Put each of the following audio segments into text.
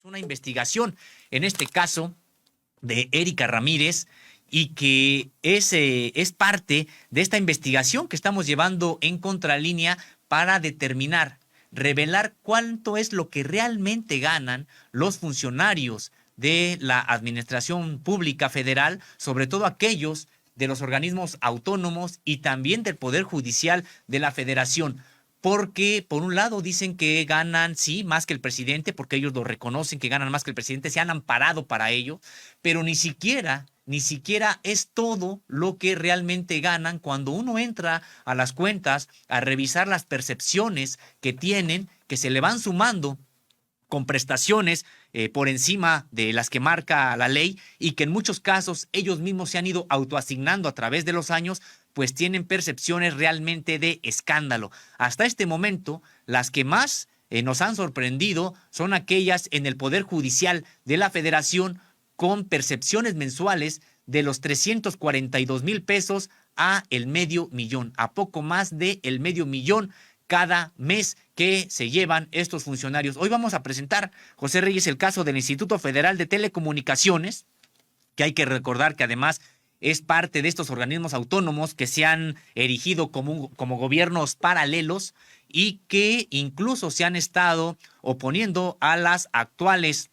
una investigación, en este caso de Erika Ramírez, y que es parte de esta investigación que estamos llevando en Contralínea para determinar, revelar cuánto es lo que realmente ganan los funcionarios de la Administración Pública Federal, sobre todo aquellos de los organismos autónomos y también del Poder Judicial de la Federación. Porque por un lado dicen que ganan, sí, más que el presidente, porque ellos lo reconocen que ganan más que el presidente, se han amparado para ello, pero ni siquiera es todo lo que realmente ganan cuando uno entra a las cuentas a revisar las percepciones que tienen, que se le van sumando con prestaciones por encima de las que marca la ley y que en muchos casos ellos mismos se han ido autoasignando a través de los años, pues tienen percepciones realmente de escándalo. Hasta este momento, las que más nos han sorprendido son aquellas en el Poder Judicial de la Federación con percepciones mensuales de los 342,000 pesos a el $500,000, a poco más de el $500,000 cada mes que se llevan estos funcionarios. Hoy vamos a presentar, José Reyes, el caso del Instituto Federal de Telecomunicaciones, que hay que recordar que además es parte de estos organismos autónomos que se han erigido como gobiernos paralelos y que incluso se han estado oponiendo a las actuales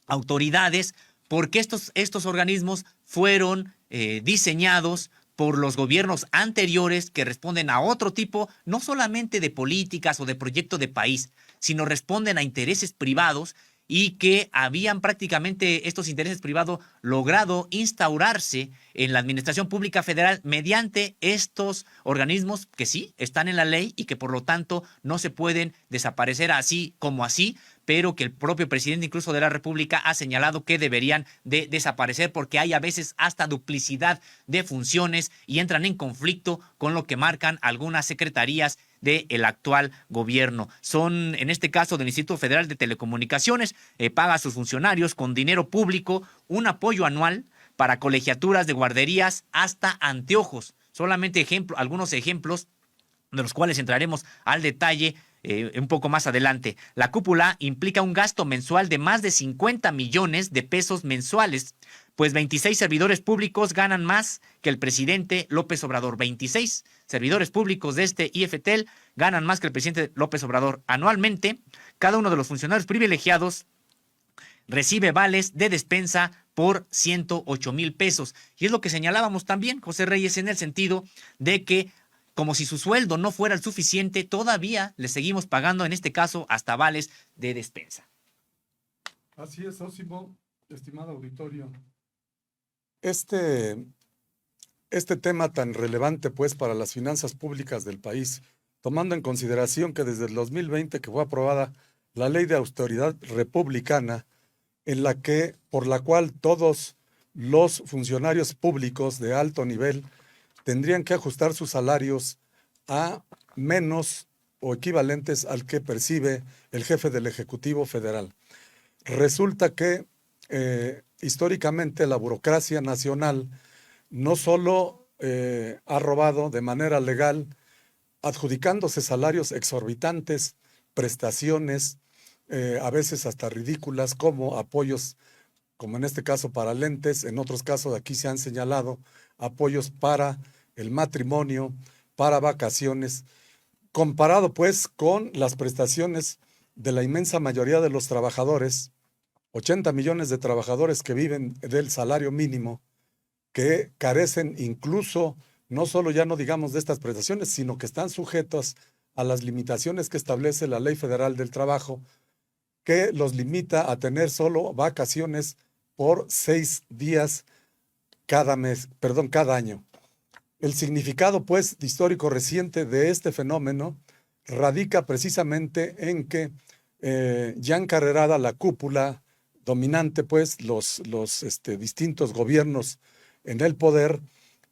autoridades porque estos organismos fueron diseñados por los gobiernos anteriores que responden a otro tipo, no solamente de políticas o de proyecto de país, sino responden a intereses privados y que habían prácticamente estos intereses privados logrado instaurarse en la Administración Pública Federal mediante estos organismos que sí están en la ley y que por lo tanto no se pueden desaparecer así como así, pero que el propio presidente incluso de la República ha señalado que deberían de desaparecer porque hay a veces hasta duplicidad de funciones y entran en conflicto con lo que marcan algunas secretarías del actual gobierno. Son, en este caso, del Instituto Federal de Telecomunicaciones, paga a sus funcionarios con dinero público un apoyo anual para colegiaturas de guarderías hasta anteojos. Solamente algunos ejemplos de los cuales entraremos al detalle un poco más adelante. La cúpula implica un gasto mensual de más de 50 millones de pesos mensuales, pues 26 servidores públicos ganan más que el presidente López Obrador. 26 servidores públicos de este IFETEL ganan más que el presidente López Obrador. Anualmente, cada uno de los funcionarios privilegiados recibe vales de despensa por 108,000 pesos. Y es lo que señalábamos también, José Reyes, en el sentido de que como si su sueldo no fuera el suficiente, todavía le seguimos pagando, en este caso, hasta vales de despensa. Así es, Osimo, estimado auditorio. Este tema tan relevante, pues, para las finanzas públicas del país, tomando en consideración que desde el 2020 que fue aprobada la Ley de Austeridad Republicana, por la cual todos los funcionarios públicos de alto nivel tendrían que ajustar sus salarios a menos o equivalentes al que percibe el jefe del Ejecutivo Federal. Resulta que históricamente la burocracia nacional no solo ha robado de manera legal, adjudicándose salarios exorbitantes, prestaciones, a veces hasta ridículas, como apoyos, como en este caso para lentes, en otros casos aquí se han señalado apoyos para el matrimonio, para vacaciones, comparado pues con las prestaciones de la inmensa mayoría de los trabajadores, 80 millones de trabajadores que viven del salario mínimo, que carecen incluso, no solo ya no digamos de estas prestaciones, sino que están sujetos a las limitaciones que establece la Ley Federal del Trabajo, que los limita a tener solo vacaciones por 6 días cada año. El significado, pues, histórico reciente de este fenómeno radica precisamente en que ya encarrerada la cúpula dominante, pues, los distintos gobiernos en el poder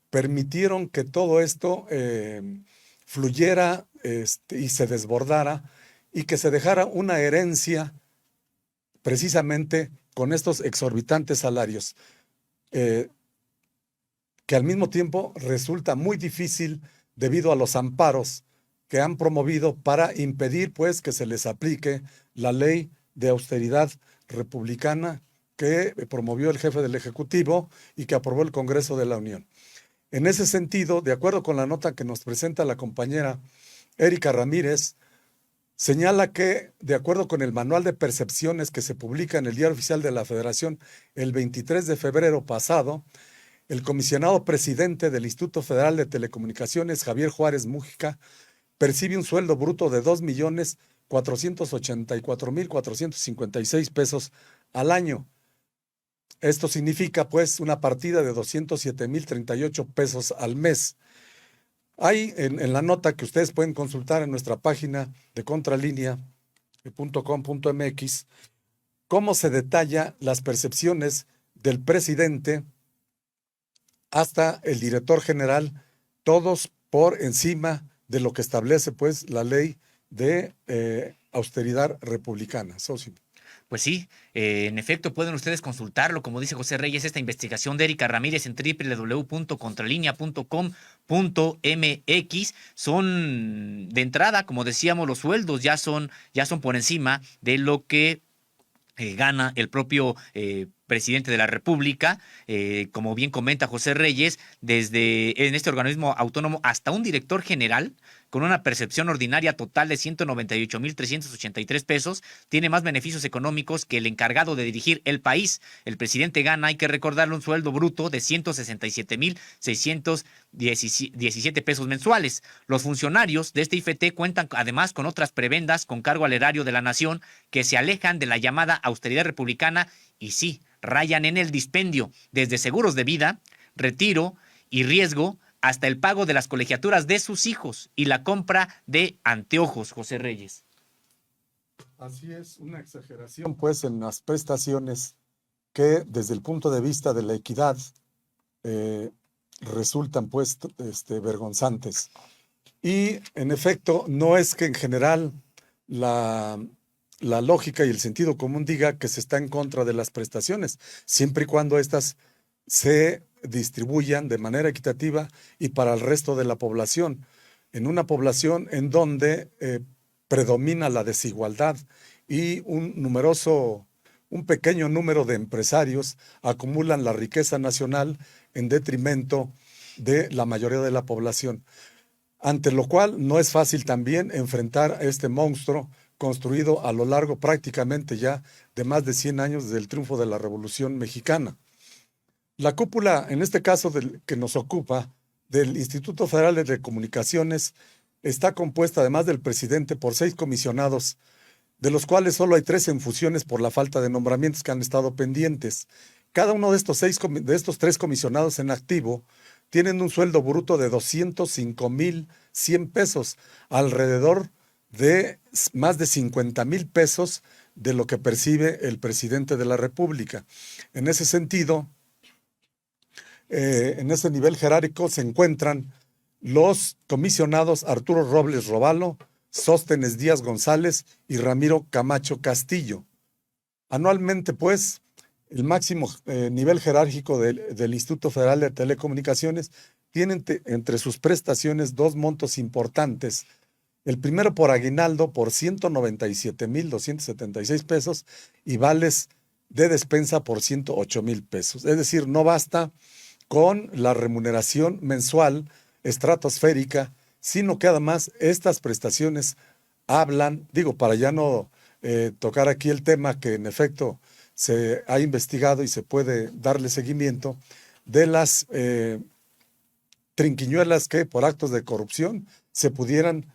permitieron que todo esto fluyera y se desbordara y que se dejara una herencia precisamente con estos exorbitantes salarios. Que al mismo tiempo resulta muy difícil debido a los amparos que han promovido para impedir pues que se les aplique la ley de austeridad republicana que promovió el jefe del Ejecutivo y que aprobó el Congreso de la Unión. En ese sentido, de acuerdo con la nota que nos presenta la compañera Erika Ramírez, señala que, de acuerdo con el manual de percepciones que se publica en el Diario Oficial de la Federación el 23 de febrero pasado, el comisionado presidente del Instituto Federal de Telecomunicaciones, Javier Juárez Mújica, percibe un sueldo bruto de 2.484.456 pesos al año. Esto significa, pues, una partida de 207.038 pesos al mes. Hay en la nota que ustedes pueden consultar en nuestra página de contralinea.com.mx cómo se detalla las percepciones del presidente hasta el director general, todos por encima de lo que establece, pues, la ley de austeridad republicana. Socio. Pues sí, en efecto pueden ustedes consultarlo, como dice José Reyes, esta investigación de Erika Ramírez en www.contralinea.com.mx. Son de entrada, como decíamos, los sueldos ya son por encima de lo que gana el propio presidente de la República, como bien comenta José Reyes, desde en este organismo autónomo hasta un director general con una percepción ordinaria total de 198.383 pesos, tiene más beneficios económicos que el encargado de dirigir el país. El presidente gana, hay que recordarle, un sueldo bruto de 167.617 pesos mensuales. Los funcionarios de este IFT cuentan además con otras prebendas con cargo al erario de la nación que se alejan de la llamada austeridad republicana y sí, rayan en el dispendio, desde seguros de vida, retiro y riesgo, hasta el pago de las colegiaturas de sus hijos y la compra de anteojos, José Reyes. Así es, una exageración, pues, en las prestaciones que desde el punto de vista de la equidad resultan, pues, vergonzantes. Y, en efecto, no es que en general la lógica y el sentido común diga que se está en contra de las prestaciones, siempre y cuando éstas se distribuyan de manera equitativa y para el resto de la población, en una población en donde predomina la desigualdad y un pequeño número de empresarios acumulan la riqueza nacional en detrimento de la mayoría de la población, ante lo cual no es fácil también enfrentar a este monstruo construido a lo largo prácticamente ya de más de 100 años desde el triunfo de la Revolución Mexicana. La cúpula, en este caso que nos ocupa, del Instituto Federal de Telecomunicaciones, está compuesta, además del presidente, por 6 comisionados, de los cuales solo hay 3 en funciones por la falta de nombramientos que han estado pendientes. Cada uno de estos 3 comisionados en activo tienen un sueldo bruto de 205.100 pesos, alrededor de más de 50,000 pesos de lo que percibe el presidente de la República. En ese sentido, en ese nivel jerárquico se encuentran los comisionados Arturo Robles Robalo, Sóstenes Díaz González y Ramiro Camacho Castillo. Anualmente, pues, el máximo nivel jerárquico del Instituto Federal de Telecomunicaciones tiene entre sus prestaciones 2 montos importantes. El primero por aguinaldo por 197.276 pesos y vales de despensa por 108,000 pesos. Es decir, no basta con la remuneración mensual estratosférica, sino que además estas prestaciones hablan, para ya no tocar aquí el tema que en efecto se ha investigado y se puede darle seguimiento, de las trinquiñuelas que por actos de corrupción se pudieran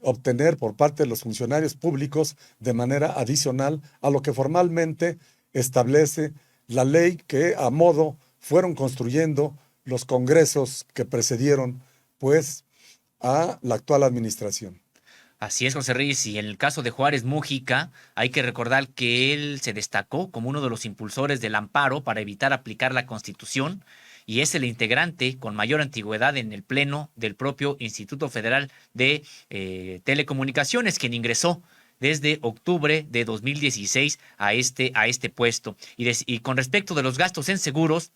obtener por parte de los funcionarios públicos de manera adicional a lo que formalmente establece la ley que a modo fueron construyendo los congresos que precedieron, pues, a la actual administración. Así es, José Reyes, y en el caso de Juárez Mújica, hay que recordar que él se destacó como uno de los impulsores del amparo para evitar aplicar la Constitución, y es el integrante con mayor antigüedad en el Pleno del propio Instituto Federal de Telecomunicaciones, quien ingresó desde octubre de 2016 a este puesto. Y con respecto de los gastos en seguros,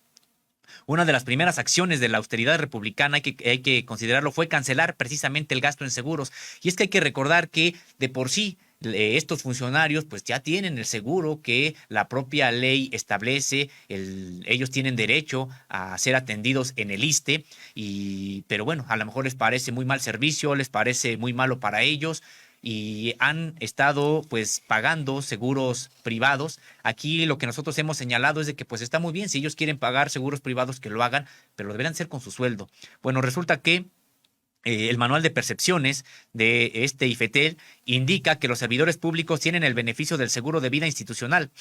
una de las primeras acciones de la austeridad republicana, hay que considerarlo, fue cancelar precisamente el gasto en seguros. Y es que hay que recordar que de por sí estos funcionarios pues ya tienen el seguro que la propia ley establece, ellos tienen derecho a ser atendidos en el ISSSTE, pero bueno, a lo mejor les parece muy mal servicio, les parece muy malo para ellos y han estado pues pagando seguros privados. Aquí lo que nosotros hemos señalado es de que pues está muy bien, si ellos quieren pagar seguros privados que lo hagan, pero lo deberán hacer con su sueldo. Bueno, resulta que el manual de percepciones de este IFETEL indica que los servidores públicos tienen el beneficio del seguro de vida institucional.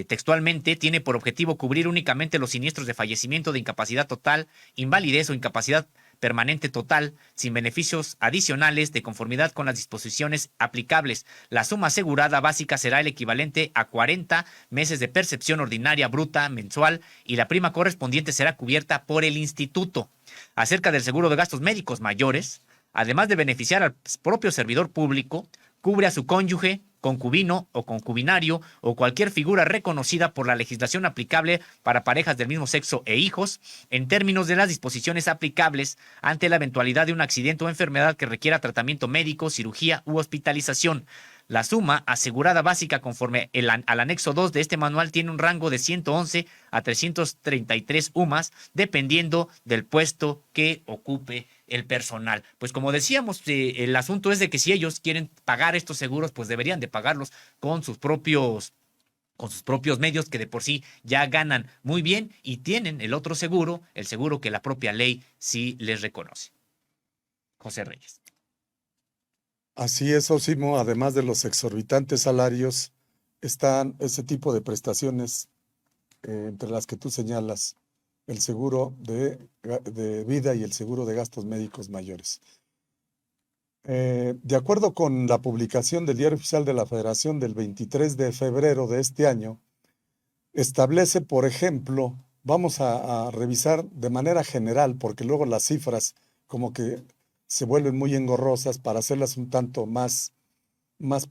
Textualmente, tiene por objetivo cubrir únicamente los siniestros de fallecimiento, de incapacidad total, invalidez o incapacidad permanente total, sin beneficios adicionales, de conformidad con las disposiciones aplicables. La suma asegurada básica será el equivalente a 40 meses de percepción ordinaria bruta mensual y la prima correspondiente será cubierta por el instituto. Acerca del seguro de gastos médicos mayores, además de beneficiar al propio servidor público, cubre a su cónyuge, concubino o concubinario o cualquier figura reconocida por la legislación aplicable para parejas del mismo sexo e hijos, en términos de las disposiciones aplicables ante la eventualidad de un accidente o enfermedad que requiera tratamiento médico, cirugía u hospitalización. La suma asegurada básica conforme al anexo 2 de este manual tiene un rango de 111 a 333 UMAS, dependiendo del puesto que ocupe el personal. Pues como decíamos, el asunto es de que si ellos quieren pagar estos seguros, pues deberían de pagarlos con sus propios medios, que de por sí ya ganan muy bien y tienen el otro seguro, el seguro que la propia ley sí les reconoce. José Reyes. Así es, Osimo, además de los exorbitantes salarios, están ese tipo de prestaciones, entre las que tú señalas, el seguro de vida y el seguro de gastos médicos mayores. De acuerdo con la publicación del Diario Oficial de la Federación del 23 de febrero de este año, establece, por ejemplo, vamos a revisar de manera general, porque luego las cifras como que se vuelven muy engorrosas, para hacerlas un tanto más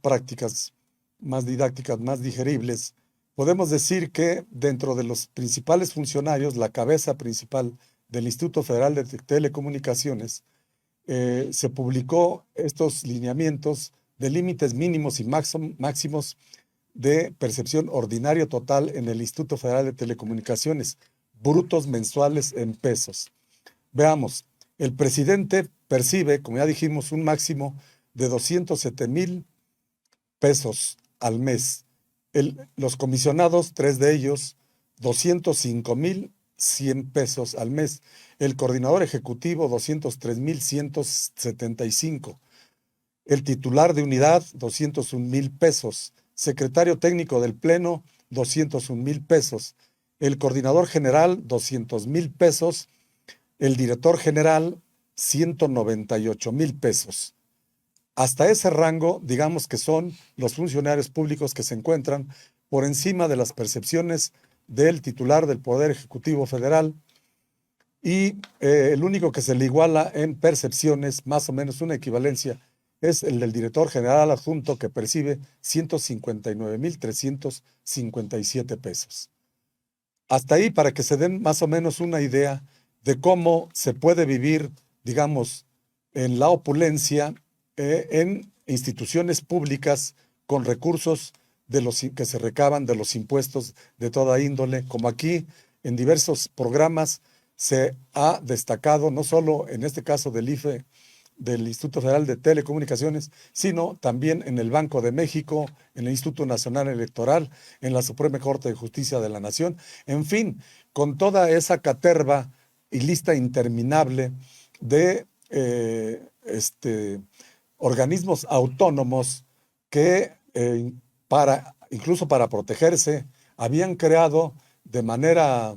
prácticas, más didácticas, más digeribles. Podemos decir que dentro de los principales funcionarios, la cabeza principal del Instituto Federal de Telecomunicaciones, se publicó estos lineamientos de límites mínimos y máximos de percepción ordinario total en el Instituto Federal de Telecomunicaciones, brutos mensuales en pesos. Veamos, el presidente percibe, como ya dijimos, un máximo de 207,000 pesos al mes. Los comisionados, 3 de ellos, 205,100 pesos al mes. El coordinador ejecutivo, 203,175. El titular de unidad, 201,000 pesos. Secretario técnico del Pleno, 201,000 pesos. El coordinador general, 200,000 pesos. El director general, 198,000 pesos. Hasta ese rango, digamos que son los funcionarios públicos que se encuentran por encima de las percepciones del titular del Poder Ejecutivo Federal, y el único que se le iguala en percepciones, más o menos una equivalencia, es el del director general adjunto, que percibe 159,357 pesos. Hasta ahí, para que se den más o menos una idea de cómo se puede vivir, digamos, en la opulencia, en instituciones públicas con recursos que se recaban de los impuestos de toda índole, como aquí en diversos programas se ha destacado, no solo en este caso del IFE, del Instituto Federal de Telecomunicaciones, sino también en el Banco de México, en el Instituto Nacional Electoral, en la Suprema Corte de Justicia de la Nación, en fin, con toda esa caterva y lista interminable de organismos autónomos que incluso para protegerse, habían creado de manera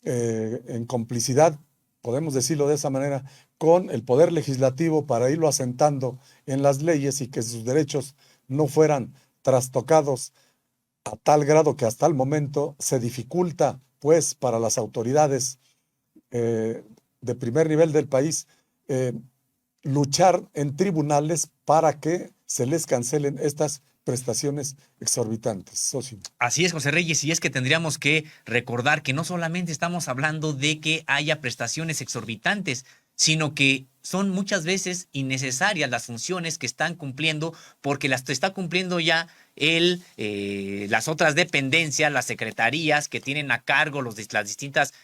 en complicidad, podemos decirlo de esa manera, con el Poder Legislativo, para irlo asentando en las leyes y que sus derechos no fueran trastocados a tal grado que hasta el momento se dificulta, pues, para las autoridades de primer nivel del país luchar en tribunales para que se les cancelen estas prestaciones exorbitantes. Sosimo. Así es, José Reyes, y es que tendríamos que recordar que no solamente estamos hablando de que haya prestaciones exorbitantes, sino que son muchas veces innecesarias las funciones que están cumpliendo porque las está cumpliendo ya las otras dependencias, las secretarías que tienen a cargo los distintos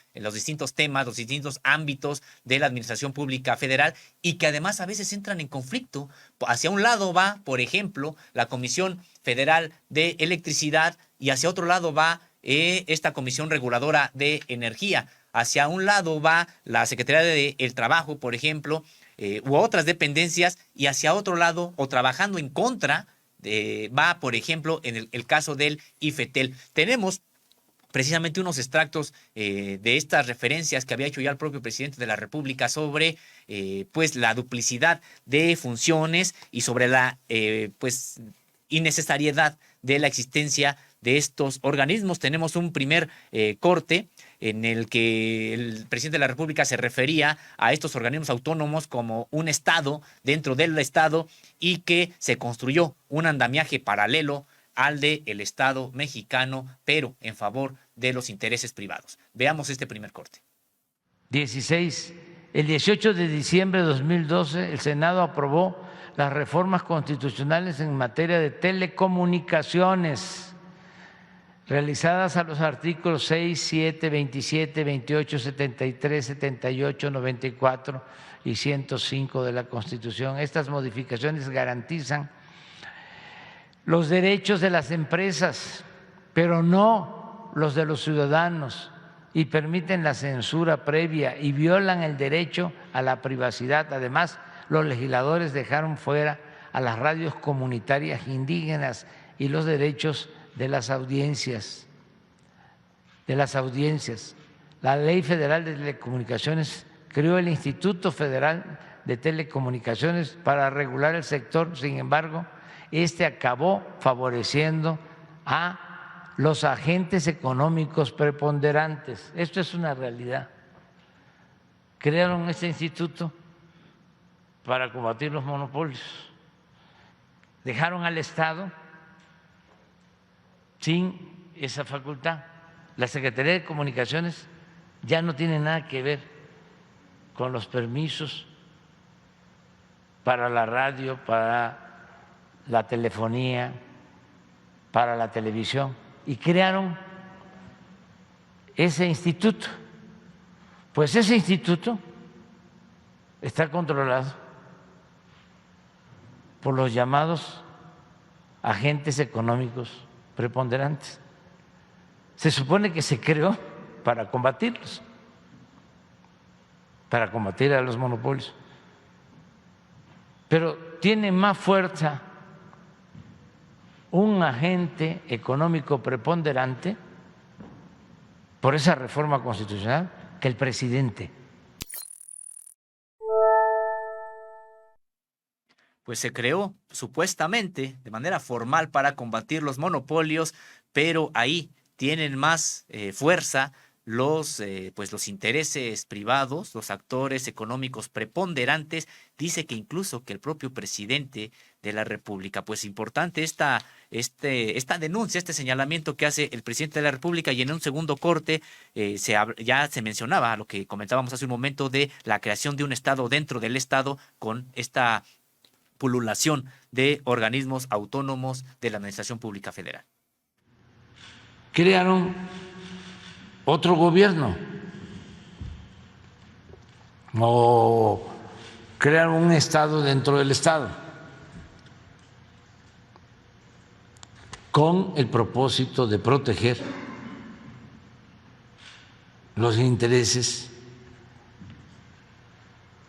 temas, los distintos ámbitos de la administración pública federal y que además a veces entran en conflicto. Hacia un lado va, por ejemplo, la Comisión Federal de Electricidad y hacia otro lado va esta Comisión Reguladora de Energía. Hacia un lado va la Secretaría del Trabajo, por ejemplo, u otras dependencias, y hacia otro lado, o trabajando en contra, va, por ejemplo, en el caso del IFETEL. Tenemos precisamente unos extractos de estas referencias que había hecho ya el propio presidente de la República sobre pues la duplicidad de funciones y sobre la pues innecesariedad de la existencia de estos organismos. Tenemos un primer corte en el que el presidente de la República se refería a estos organismos autónomos como un Estado dentro del Estado y que se construyó un andamiaje paralelo al del Estado mexicano, pero en favor de los intereses privados. Veamos este primer corte. 16. El 18 de diciembre de 2012, el Senado aprobó las reformas constitucionales en materia de telecomunicaciones realizadas a los artículos 6, 7, 27, 28, 73, 78, 94 y 105 de la Constitución. Estas modificaciones garantizan los derechos de las empresas, pero no los de los ciudadanos, y permiten la censura previa y violan el derecho a la privacidad. Además, los legisladores dejaron fuera a las radios comunitarias indígenas y los derechos de las audiencias. La Ley Federal de Telecomunicaciones creó el Instituto Federal de Telecomunicaciones para regular el sector. Sin embargo, este acabó favoreciendo a los agentes económicos preponderantes. Esto es una realidad. Crearon este instituto para combatir los monopolios. Dejaron al Estado sin esa facultad. La Secretaría de Comunicaciones ya no tiene nada que ver con los permisos para la radio, para la telefonía, para la televisión, y crearon ese instituto. Pues ese instituto está controlado por los llamados agentes económicos preponderantes. Se supone que se creó para combatirlos, para combatir a los monopolios, pero tiene más fuerza un agente económico preponderante por esa reforma constitucional que el presidente. Pues se creó supuestamente de manera formal para combatir los monopolios, pero ahí tienen más fuerza los intereses privados, los actores económicos preponderantes. Dice que incluso que el propio presidente de la República. Pues importante esta denuncia, este señalamiento que hace el presidente de la República, y en un segundo corte ya se mencionaba lo que comentábamos hace un momento de la creación de un Estado dentro del Estado con esta pululación de organismos autónomos de la Administración Pública Federal. Crearon otro gobierno o crearon un Estado dentro del Estado con el propósito de proteger los intereses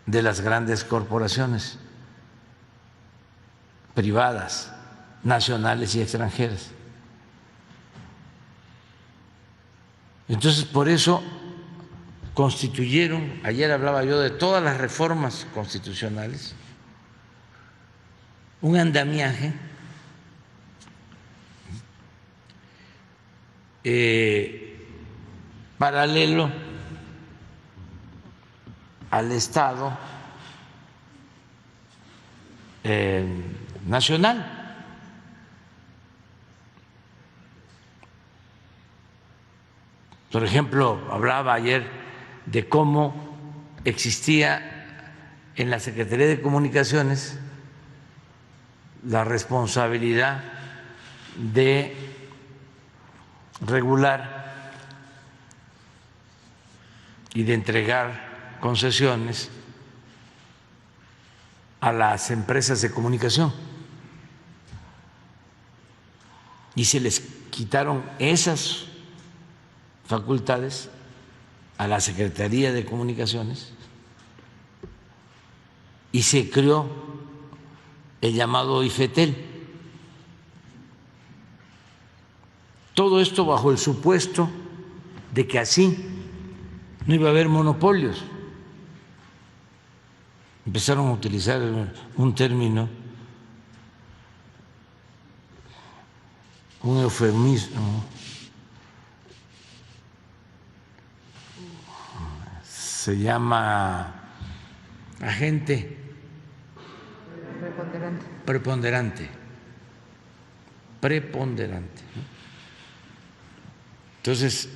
de las grandes corporaciones privadas, nacionales y extranjeras. Entonces, por eso constituyeron, ayer hablaba yo de todas las reformas constitucionales, un andamiaje paralelo al Estado nacional. Por ejemplo, hablaba ayer de cómo existía en la Secretaría de Comunicaciones la responsabilidad de regular y de entregar concesiones a las empresas de comunicación. Y se les quitaron esas facultades a la Secretaría de Comunicaciones y se creó el llamado IFETEL. Todo esto bajo el supuesto de que así no iba a haber monopolios. Empezaron a utilizar un término, un eufemismo, se llama agente preponderante. Entonces,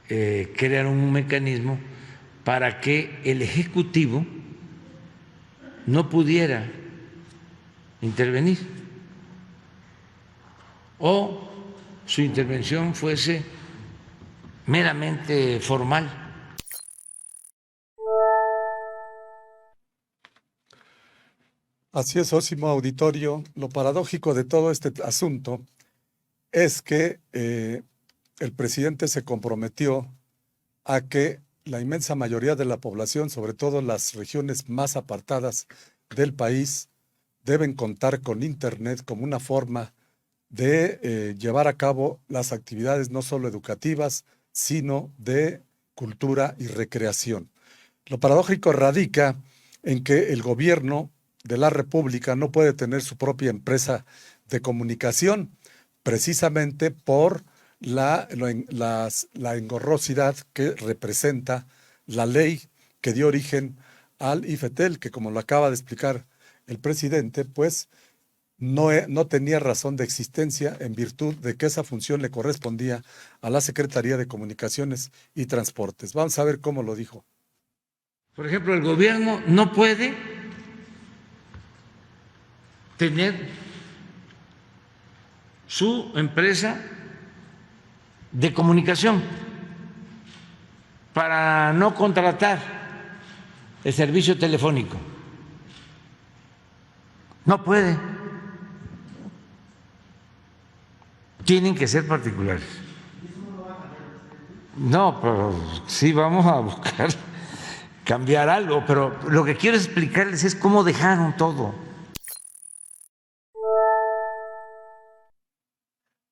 crearon un mecanismo para que el Ejecutivo no pudiera intervenir o su intervención fuese meramente formal. Así es, Ósimo Auditorio. Lo paradójico de todo este asunto es que el presidente se comprometió a que la inmensa mayoría de la población, sobre todo las regiones más apartadas del país, deben contar con Internet como una forma de llevar a cabo las actividades no solo educativas, sino de cultura y recreación. Lo paradójico radica en que el gobierno de la República no puede tener su propia empresa de comunicación, precisamente por la engorrosidad que representa la ley que dio origen al IFETEL, que como lo acaba de explicar el presidente, pues no tenía razón de existencia en virtud de que esa función le correspondía a la Secretaría de Comunicaciones y Transportes. Vamos a ver cómo lo dijo. Por ejemplo, el gobierno no puede tener su empresa de comunicación para no contratar el servicio telefónico. No puede. Tienen que ser particulares. No, pero sí vamos a buscar cambiar algo, pero lo que quiero explicarles es cómo dejaron todo.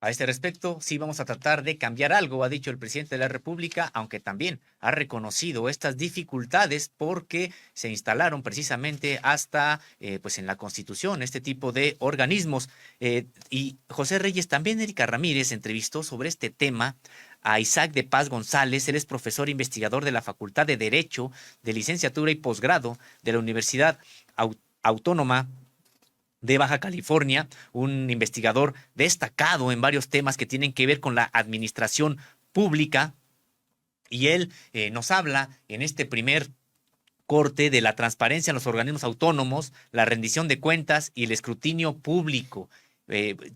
A este respecto, sí vamos a tratar de cambiar algo, ha dicho el presidente de la República, aunque también ha reconocido estas dificultades porque se instalaron precisamente hasta pues en la Constitución este tipo de organismos. Y José Reyes, también Erika Ramírez entrevistó sobre este tema a Isaac de Paz González. Él es profesor investigador de la Facultad de Derecho, de licenciatura y posgrado de la Universidad Autónoma de Baja California, un investigador destacado en varios temas que tienen que ver con la administración pública, y él nos habla en este primer corte de la transparencia en los organismos autónomos, la rendición de cuentas y el escrutinio público.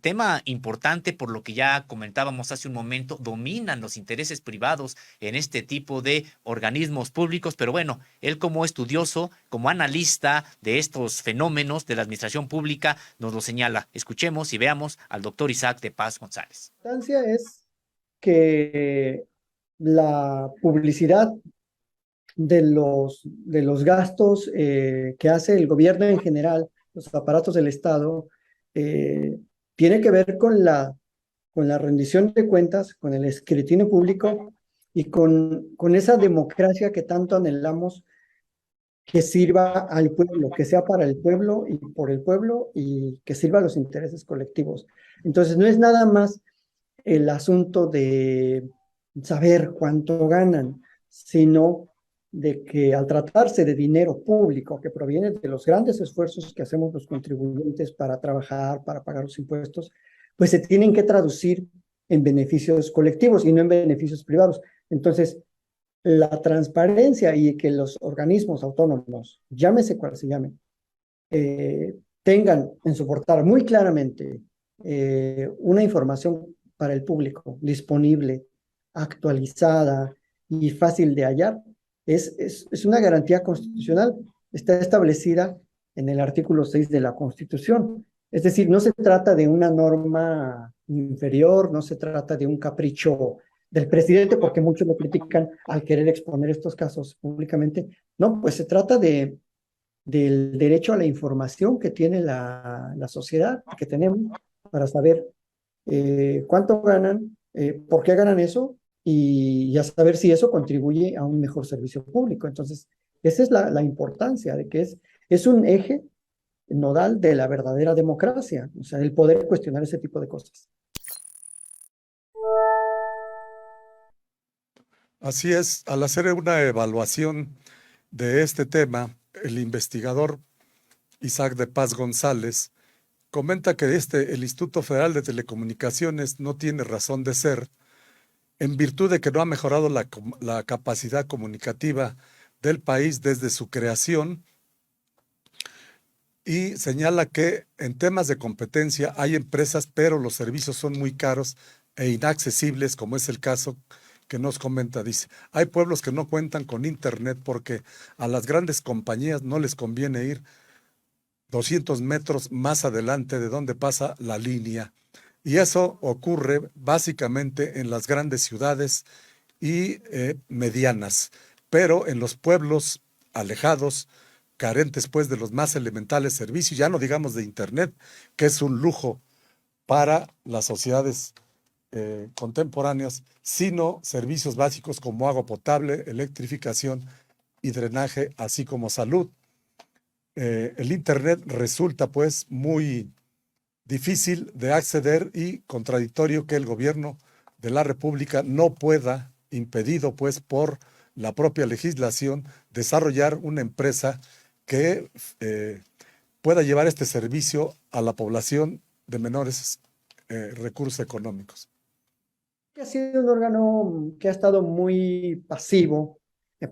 Tema importante por lo que ya comentábamos hace un momento, dominan los intereses privados en este tipo de organismos públicos, pero bueno, él como estudioso, como analista de estos fenómenos de la administración pública, nos lo señala. Escuchemos y veamos al doctor Isaac de Paz González. La importancia es que la publicidad de los gastos que hace el gobierno en general, los aparatos del Estado, tiene que ver con la rendición de cuentas, con el escrutinio público y con esa democracia que tanto anhelamos, que sirva al pueblo, que sea para el pueblo y por el pueblo y que sirva a los intereses colectivos. Entonces, no es nada más el asunto de saber cuánto ganan, sino de que al tratarse de dinero público que proviene de los grandes esfuerzos que hacemos los contribuyentes para trabajar, para pagar los impuestos, pues se tienen que traducir en beneficios colectivos y no en beneficios privados. Entonces, la transparencia y que los organismos autónomos, llámese cual se llame, tengan en su portal muy claramente una información para el público disponible, actualizada y fácil de hallar, es una garantía constitucional. Está establecida en el artículo 6 de la Constitución. Es decir, no se trata de una norma inferior, no se trata de un capricho del presidente, porque muchos lo critican al querer exponer estos casos públicamente. No, pues se trata del derecho a la información que tiene la sociedad, que tenemos, para saber cuánto ganan, por qué ganan eso, y ya saber si eso contribuye a un mejor servicio público. Entonces, esa es la importancia de que es un eje nodal de la verdadera democracia, o sea, el poder cuestionar ese tipo de cosas. Así es, al hacer una evaluación de este tema, el investigador Isaac de Paz González comenta que el Instituto Federal de Telecomunicaciones no tiene razón de ser en virtud de que no ha mejorado la capacidad comunicativa del país desde su creación, y señala que en temas de competencia hay empresas, pero los servicios son muy caros e inaccesibles, como es el caso que nos comenta. Dice, hay pueblos que no cuentan con internet porque a las grandes compañías no les conviene ir 200 metros más adelante de donde pasa la línea. Y eso ocurre básicamente en las grandes ciudades y medianas, pero en los pueblos alejados, carentes pues de los más elementales servicios, ya no digamos de internet, que es un lujo para las sociedades contemporáneas, sino servicios básicos como agua potable, electrificación y drenaje, así como salud. El internet resulta pues muy difícil de acceder y contradictorio que el gobierno de la República no pueda, impedido pues por la propia legislación, desarrollar una empresa que pueda llevar este servicio a la población de menores recursos económicos. Ha sido un órgano que ha estado muy pasivo,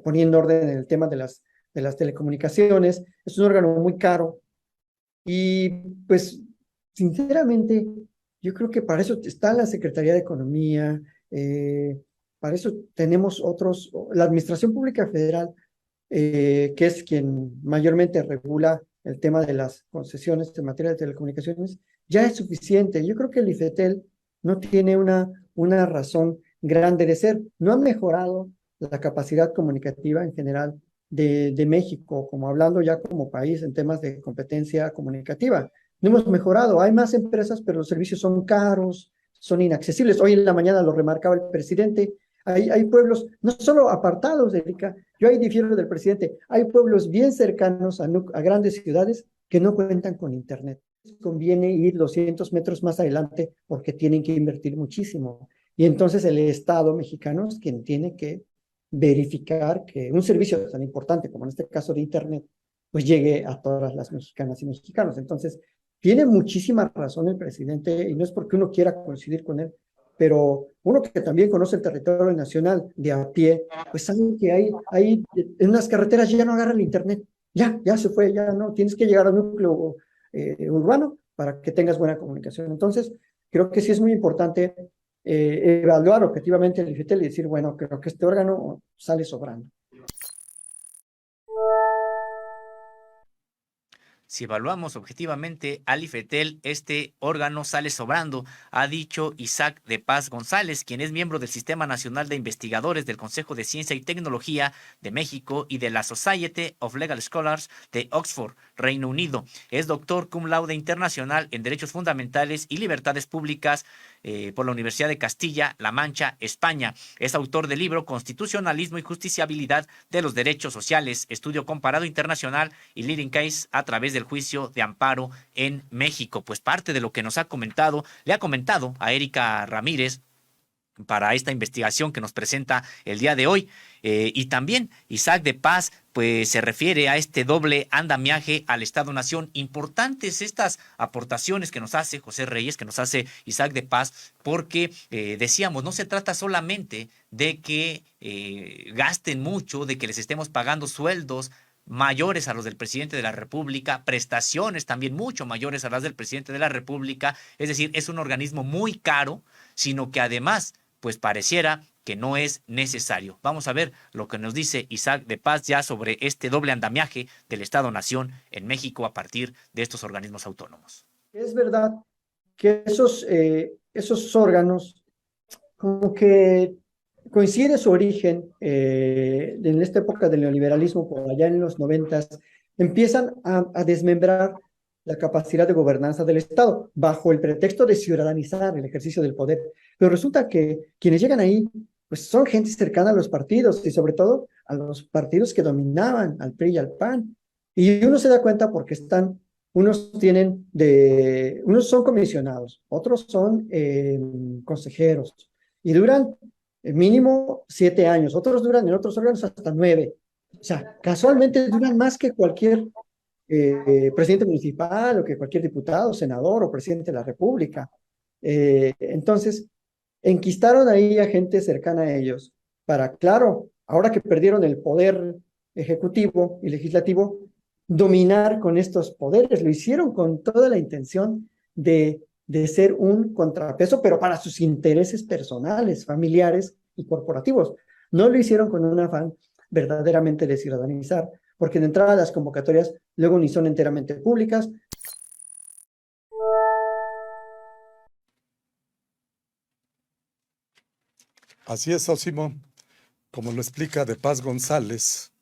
poniendo orden en el tema de las telecomunicaciones. Es un órgano muy caro y pues sinceramente yo creo que para eso está la Secretaría de Economía, para eso tenemos la Administración Pública Federal, que es quien mayormente regula el tema de las concesiones en materia de telecomunicaciones, ya es suficiente. Yo creo que el IFETEL no tiene una razón grande de ser. No ha mejorado la capacidad comunicativa en general de México, como hablando ya como país en temas de competencia comunicativa. No hemos mejorado. Hay más empresas, pero los servicios son caros, son inaccesibles. Hoy en la mañana lo remarcaba el presidente. Hay pueblos, no solo apartados, Erika, yo ahí difiero del presidente, hay pueblos bien cercanos a grandes ciudades que no cuentan con internet. Conviene ir 200 metros más adelante porque tienen que invertir muchísimo. Y entonces el Estado mexicano es quien tiene que verificar que un servicio tan importante como en este caso de internet, pues llegue a todas las mexicanas y mexicanos. Entonces, tiene muchísima razón el presidente, y no es porque uno quiera coincidir con él, pero uno que también conoce el territorio nacional de a pie, pues sabe que hay en las carreteras ya no agarra el internet, ya se fue, ya no, tienes que llegar al núcleo urbano para que tengas buena comunicación. Entonces, creo que sí es muy importante evaluar objetivamente el IFETEL y decir, bueno, creo que este órgano sale sobrando. Si evaluamos objetivamente al IFETEL, este órgano sale sobrando, ha dicho Isaac de Paz González, quien es miembro del Sistema Nacional de Investigadores del Consejo de Ciencia y Tecnología de México y de la Society of Legal Scholars de Oxford, Reino Unido. Es doctor cum laude internacional en Derechos Fundamentales y Libertades Públicas por la Universidad de Castilla-La Mancha, España. Es autor del libro Constitucionalismo y Justiciabilidad de los Derechos Sociales, Estudio Comparado Internacional y Leading Case a través del juicio de amparo en México. Pues parte de lo que nos ha comentado, le ha comentado a Erika Ramírez, para esta investigación que nos presenta el día de hoy. Y también Isaac de Paz pues se refiere a este doble andamiaje al Estado-Nación. Importantes estas aportaciones que nos hace José Reyes, que nos hace Isaac de Paz, porque decíamos, no se trata solamente de que gasten mucho, de que les estemos pagando sueldos mayores a los del presidente de la República, prestaciones también mucho mayores a las del presidente de la República, es decir, es un organismo muy caro, sino que además pues pareciera que no es necesario. Vamos a ver lo que nos dice Isaac de Paz ya sobre este doble andamiaje del Estado-Nación en México a partir de estos organismos autónomos. Es verdad que esos órganos, como que coincide su origen en esta época del neoliberalismo, por allá en los 90, empiezan a desmembrar la capacidad de gobernanza del Estado, bajo el pretexto de ciudadanizar el ejercicio del poder. Pero resulta que quienes llegan ahí, pues son gente cercana a los partidos y sobre todo a los partidos que dominaban, al PRI y al PAN. Y uno se da cuenta porque unos son comisionados, otros son consejeros y duran mínimo 7 años, otros duran en otros órganos hasta 9. O sea, casualmente duran más que cualquier presidente municipal o que cualquier diputado, senador o presidente de la República. Entonces, enquistaron ahí a gente cercana a ellos para, claro, ahora que perdieron el poder ejecutivo y legislativo, dominar con estos poderes. Lo hicieron con toda la intención de ser un contrapeso, pero para sus intereses personales, familiares y corporativos. No lo hicieron con un afán verdaderamente de ciudadanizar, porque de entrada las convocatorias luego ni son enteramente públicas. Así es, Sósimo, como lo explica De Paz González,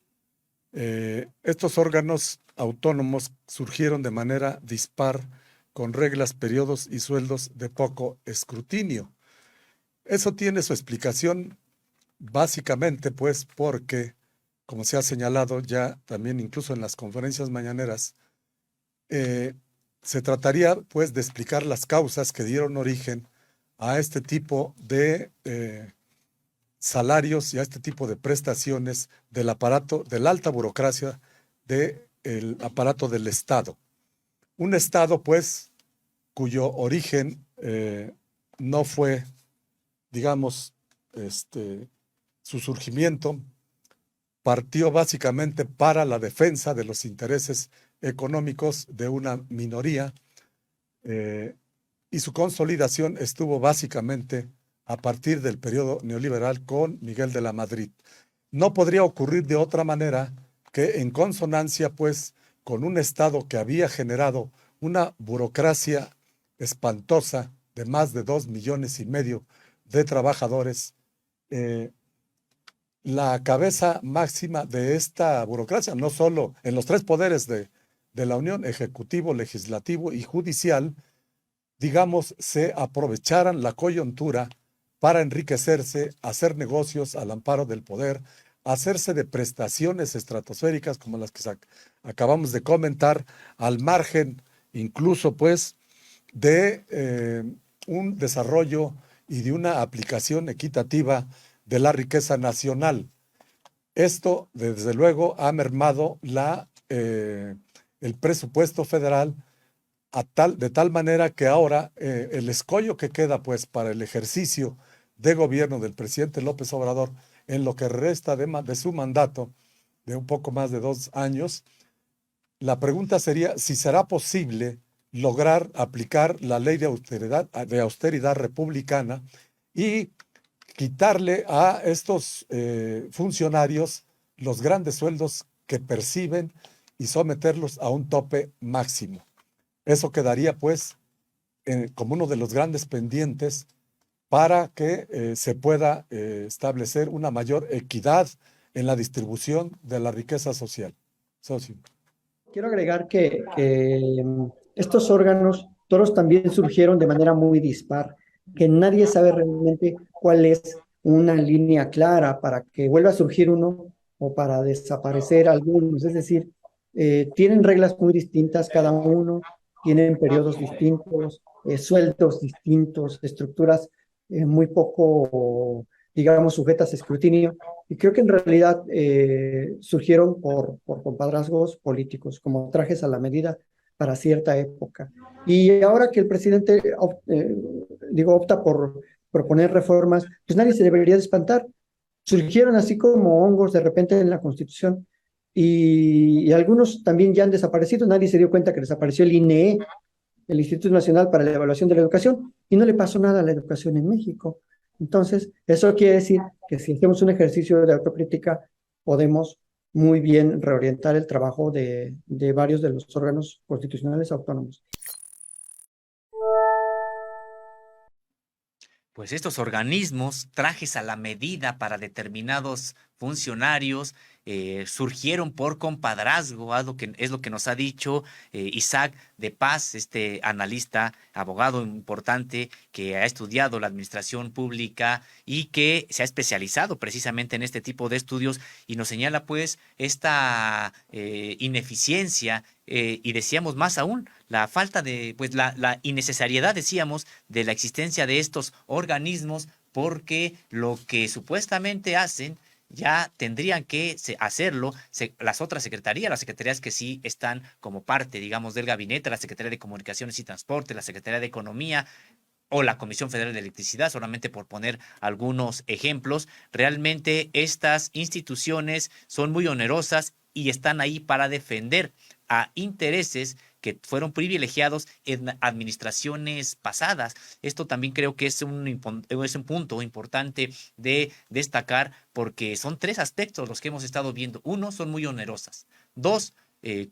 estos órganos autónomos surgieron de manera dispar, con reglas, periodos y sueldos de poco escrutinio. Eso tiene su explicación básicamente, pues, porque, como se ha señalado ya también incluso en las conferencias mañaneras, se trataría, pues, de explicar las causas que dieron origen a este tipo de salarios y a este tipo de prestaciones del aparato, de la alta burocracia del aparato del Estado. Un Estado, pues, cuyo origen no fue, digamos, su surgimiento partió básicamente para la defensa de los intereses económicos de una minoría y su consolidación estuvo básicamente a partir del periodo neoliberal con Miguel de la Madrid. No podría ocurrir de otra manera que en consonancia, pues, con un Estado que había generado una burocracia espantosa de más de 2,5 millones de trabajadores, la cabeza máxima de esta burocracia, no solo en los 3 poderes de la Unión, ejecutivo, legislativo y judicial, digamos, se aprovecharan la coyuntura para enriquecerse, hacer negocios al amparo del poder, hacerse de prestaciones estratosféricas como las que acabamos de comentar, al margen incluso, pues, de un desarrollo y de una aplicación equitativa de la riqueza nacional. Esto, desde luego, ha mermado el presupuesto federal de tal manera que ahora el escollo que queda, pues, para el ejercicio de gobierno del presidente López Obrador en lo que resta de su mandato de un poco más de 2 años, la pregunta sería si será posible lograr aplicar la ley de austeridad republicana y quitarle a estos funcionarios los grandes sueldos que perciben y someterlos a un tope máximo. Eso quedaría, pues, como uno de los grandes pendientes para que se pueda establecer una mayor equidad en la distribución de la riqueza social. Socio. Quiero agregar que estos órganos, todos también surgieron de manera muy dispar, que nadie sabe realmente cuál es una línea clara para que vuelva a surgir uno o para desaparecer algunos. Es decir, tienen reglas muy distintas cada uno, tienen periodos distintos, sueldos distintos, estructuras muy poco, digamos, sujetas a escrutinio. Y creo que en realidad surgieron por compadrazgos políticos, como trajes a la medida para cierta época. Y ahora que el presidente, opta por proponer reformas, pues nadie se debería de espantar. Surgieron así como hongos de repente en la Constitución y algunos también ya han desaparecido. Nadie se dio cuenta que desapareció el INEE, el Instituto Nacional para la Evaluación de la Educación, y no le pasó nada a la educación en México. Entonces, eso quiere decir que si hacemos un ejercicio de autocrítica, podemos muy bien reorientar el trabajo de varios de los órganos constitucionales autónomos. Pues estos organismos, trajes a la medida para determinados funcionarios, surgieron por compadrazgo, es lo que nos ha dicho Isaac de Paz, este analista, abogado importante que ha estudiado la administración pública y que se ha especializado precisamente en este tipo de estudios y nos señala pues esta ineficiencia y decíamos más aún, la falta de, pues la innecesariedad, decíamos, de la existencia de estos organismos porque lo que supuestamente hacen ya tendrían que hacerlo las otras secretarías, las secretarías que sí están como parte, digamos, del gabinete, la Secretaría de Comunicaciones y Transporte, la Secretaría de Economía o la Comisión Federal de Electricidad, solamente por poner algunos ejemplos. Realmente estas instituciones son muy onerosas y están ahí para defender a intereses que fueron privilegiados en administraciones pasadas. Esto también creo que es un punto importante de destacar porque son tres aspectos los que hemos estado viendo. Uno, son muy onerosas. Dos,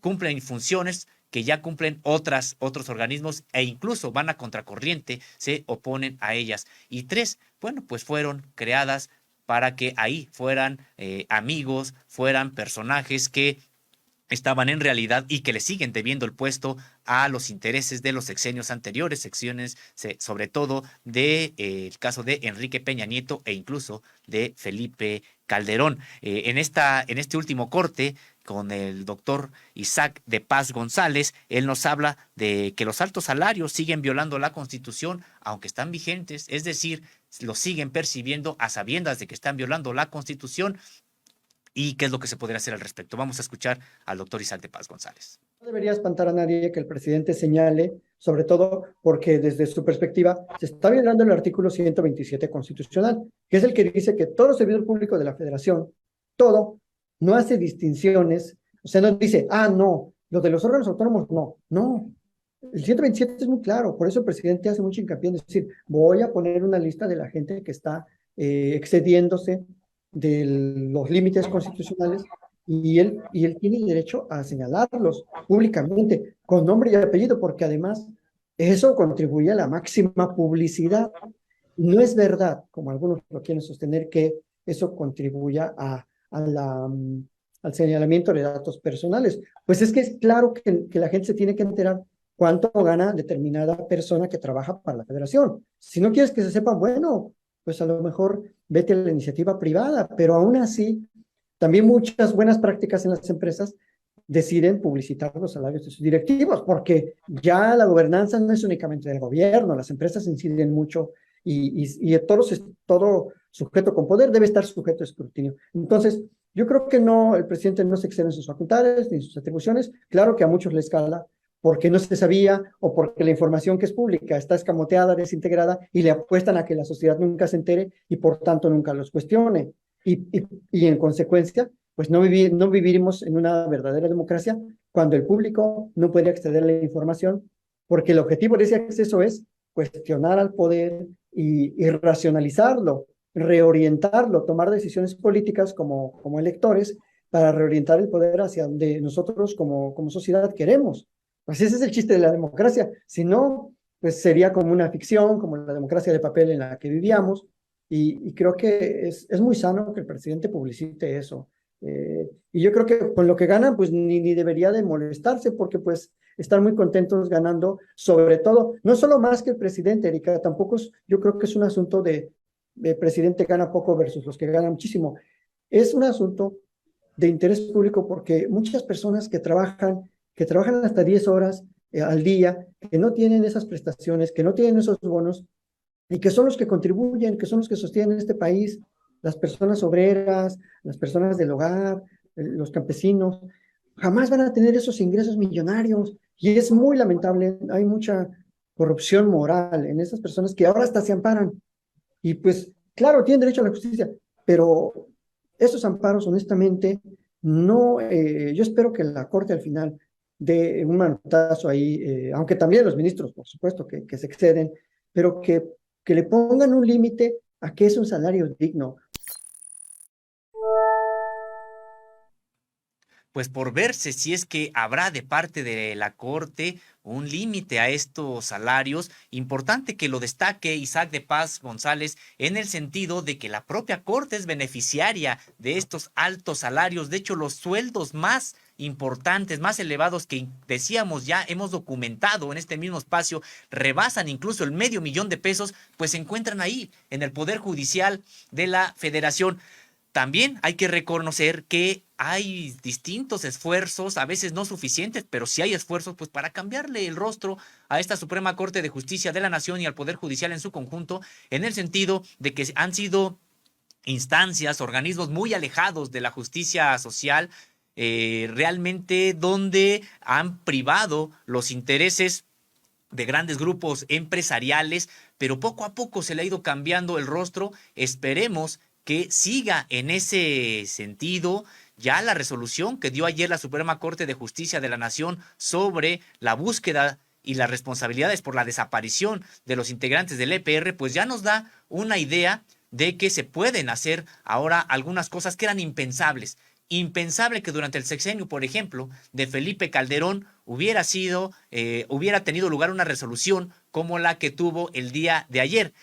cumplen funciones que ya cumplen otros organismos e incluso van a contracorriente, se oponen a ellas. Y tres, bueno, pues fueron creadas para que ahí fueran amigos, fueran personajes que estaban en realidad y que le siguen debiendo el puesto a los intereses de los sexenios anteriores, secciones sobre todo el caso de Enrique Peña Nieto e incluso de Felipe Calderón. En este último corte con el doctor Isaac de Paz González, él nos habla de que los altos salarios siguen violando la Constitución, aunque están vigentes, es decir, lo siguen percibiendo a sabiendas de que están violando la Constitución. ¿Y qué es lo que se podría hacer al respecto? Vamos a escuchar al doctor Isaac de Paz González. No debería espantar a nadie que el presidente señale, sobre todo porque desde su perspectiva se está violando el artículo 127 constitucional, que es el que dice que todo servidor público de la Federación, todo, no hace distinciones, o sea, no dice, no, lo de los órganos autónomos, no. El 127 es muy claro, por eso el presidente hace mucho hincapié en decir, voy a poner una lista de la gente que está excediéndose de los límites constitucionales y él tiene el derecho a señalarlos públicamente, con nombre y apellido, porque además eso contribuye a la máxima publicidad. No es verdad, como algunos lo quieren sostener, que eso contribuya al señalamiento de datos personales. Pues es que es claro que la gente se tiene que enterar cuánto gana determinada persona que trabaja para la federación. Si no quieres que se sepa, bueno, pues a lo mejor vete a la iniciativa privada, pero aún así, también muchas buenas prácticas en las empresas deciden publicitar los salarios de sus directivos, porque ya la gobernanza no es únicamente del gobierno, las empresas inciden mucho y todo sujeto con poder debe estar sujeto a escrutinio. Entonces, yo creo que no, el presidente no se excede en sus facultades ni en sus atribuciones. Claro que a muchos les escala porque no se sabía o porque la información que es pública está escamoteada, desintegrada y le apuestan a que la sociedad nunca se entere y por tanto nunca los cuestione. Y en consecuencia, pues no viviremos en una verdadera democracia cuando el público no puede acceder a la información, porque el objetivo de ese acceso es cuestionar al poder y racionalizarlo, reorientarlo, tomar decisiones políticas como electores para reorientar el poder hacia donde nosotros como sociedad queremos. Pues ese es el chiste de la democracia. Si no, pues sería como una ficción, como la democracia de papel en la que vivíamos. Y creo que es muy sano que el presidente publicite eso. Y yo creo que con lo que ganan, pues ni debería de molestarse, porque pues están muy contentos ganando, sobre todo, no solo más que el presidente, Erika, tampoco yo creo que es un asunto de presidente gana poco versus los que ganan muchísimo. Es un asunto de interés público porque muchas personas que trabajan hasta 10 horas al día, que no tienen esas prestaciones, que no tienen esos bonos, y que son los que contribuyen, que son los que sostienen este país, las personas obreras, las personas del hogar, los campesinos, jamás van a tener esos ingresos millonarios. Y es muy lamentable, hay mucha corrupción moral en esas personas que ahora hasta se amparan. Y pues, claro, tienen derecho a la justicia, pero esos amparos, honestamente, no, yo espero que la Corte al final dé un manotazo ahí, aunque también los ministros, por supuesto, que se exceden, pero que le pongan un límite a qué es un salario digno. Pues por verse si es que habrá de parte de la Corte un límite a estos salarios. Importante que lo destaque Isaac de Paz González en el sentido de que la propia Corte es beneficiaria de estos altos salarios. De hecho, los sueldos más importantes, más elevados que decíamos ya, hemos documentado en este mismo espacio, rebasan incluso el $500,000 pues se encuentran ahí en el Poder Judicial de la Federación. También hay que reconocer que hay distintos esfuerzos, a veces no suficientes, pero sí hay esfuerzos pues para cambiarle el rostro a esta Suprema Corte de Justicia de la Nación y al Poder Judicial en su conjunto, en el sentido de que han sido instancias, organismos muy alejados de la justicia social, realmente donde han privado los intereses de grandes grupos empresariales, pero poco a poco se le ha ido cambiando el rostro. Esperemos que siga en ese sentido. Ya la resolución que dio ayer la Suprema Corte de Justicia de la Nación sobre la búsqueda y las responsabilidades por la desaparición de los integrantes del EPR, pues ya nos da una idea de que se pueden hacer ahora algunas cosas que eran impensables. Impensable que durante el sexenio, por ejemplo, de Felipe Calderón hubiera tenido lugar una resolución como la que tuvo el día de ayer.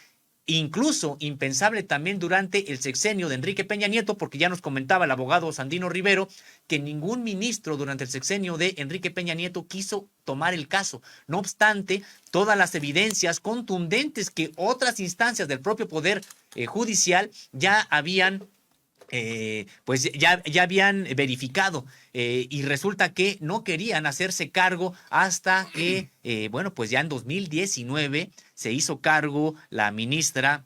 Incluso impensable también durante el sexenio de Enrique Peña Nieto, porque ya nos comentaba el abogado Sandino Rivero que ningún ministro durante el sexenio de Enrique Peña Nieto quiso tomar el caso. No obstante, todas las evidencias contundentes que otras instancias del propio Poder Judicial ya habían ya habían verificado, y resulta que no querían hacerse cargo hasta que, pues ya en 2019 se hizo cargo la ministra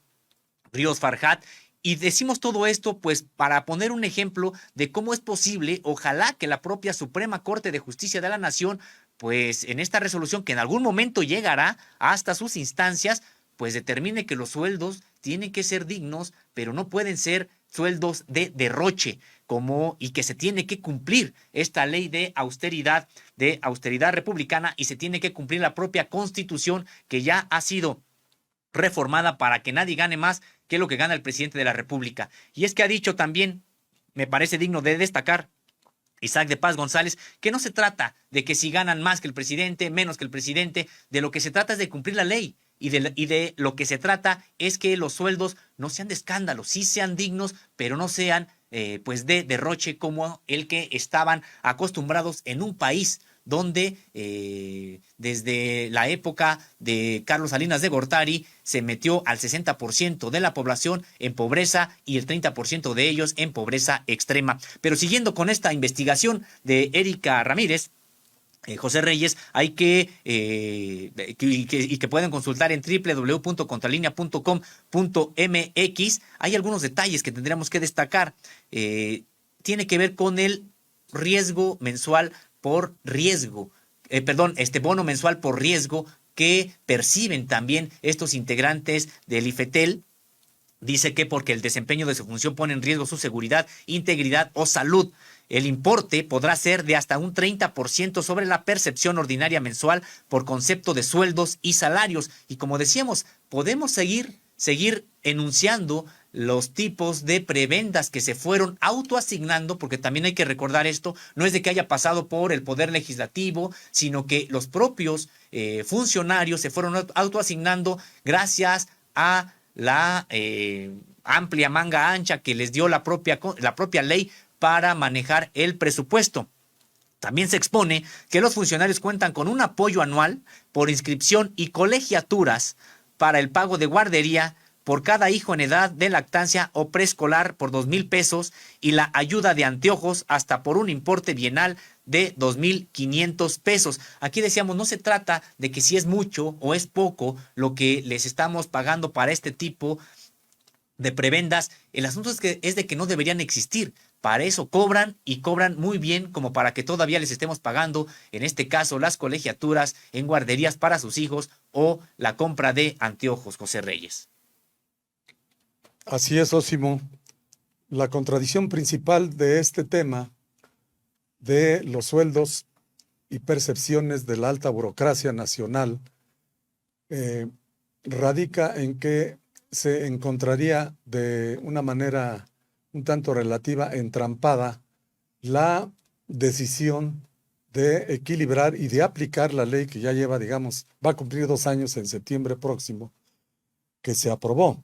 Ríos Farjat. Y decimos todo esto pues para poner un ejemplo de cómo es posible, ojalá que la propia Suprema Corte de Justicia de la Nación, pues en esta resolución que en algún momento llegará hasta sus instancias, pues determine que los sueldos tienen que ser dignos, pero no pueden ser sueldos de derroche, y que se tiene que cumplir esta ley de austeridad republicana, y se tiene que cumplir la propia Constitución que ya ha sido reformada para que nadie gane más que lo que gana el presidente de la República. Y es que ha dicho también, me parece digno de destacar, Isaac de Paz González, que no se trata de que si ganan más que el presidente, menos que el presidente, de lo que se trata es de cumplir la ley. Y de lo que se trata es que los sueldos no sean de escándalo, sí sean dignos, pero no sean pues de derroche como el que estaban acostumbrados en un país donde desde la época de Carlos Salinas de Gortari se metió al 60% de la población en pobreza y el 30% de ellos en pobreza extrema. Pero siguiendo con esta investigación de Erika Ramírez, José Reyes, hay que pueden consultar en www.contralinea.com.mx. Hay algunos detalles que tendríamos que destacar. Tiene que ver con el riesgo mensual por riesgo, bono mensual por riesgo que perciben también estos integrantes del IFETEL. Dice que porque el desempeño de su función pone en riesgo su seguridad, integridad o salud. El importe podrá ser de hasta un 30% sobre la percepción ordinaria mensual por concepto de sueldos y salarios. Y como decíamos, podemos seguir enunciando los tipos de prebendas que se fueron autoasignando, porque también hay que recordar esto, no es de que haya pasado por el Poder Legislativo, sino que los propios funcionarios se fueron autoasignando gracias a la amplia manga ancha que les dio la propia ley para manejar el presupuesto. También se expone que los funcionarios cuentan con un apoyo anual por inscripción y colegiaturas para el pago de guardería por cada hijo en edad de lactancia o preescolar por $2,000 y la ayuda de anteojos hasta por un importe bienal de 2,500 pesos. Aquí decíamos, no se trata de que si es mucho o es poco lo que les estamos pagando para este tipo de prebendas. El asunto es de que no deberían existir. Para eso cobran y cobran muy bien, como para que todavía les estemos pagando, en este caso, las colegiaturas en guarderías para sus hijos o la compra de anteojos, José Reyes. Así es, Osimo. La contradicción principal de este tema de los sueldos y percepciones de la alta burocracia nacional eh, radica en que se encontraría de una manera un tanto relativa, entrampada, la decisión de equilibrar y de aplicar la ley que ya lleva, digamos, va a cumplir 2 años en septiembre próximo, que se aprobó.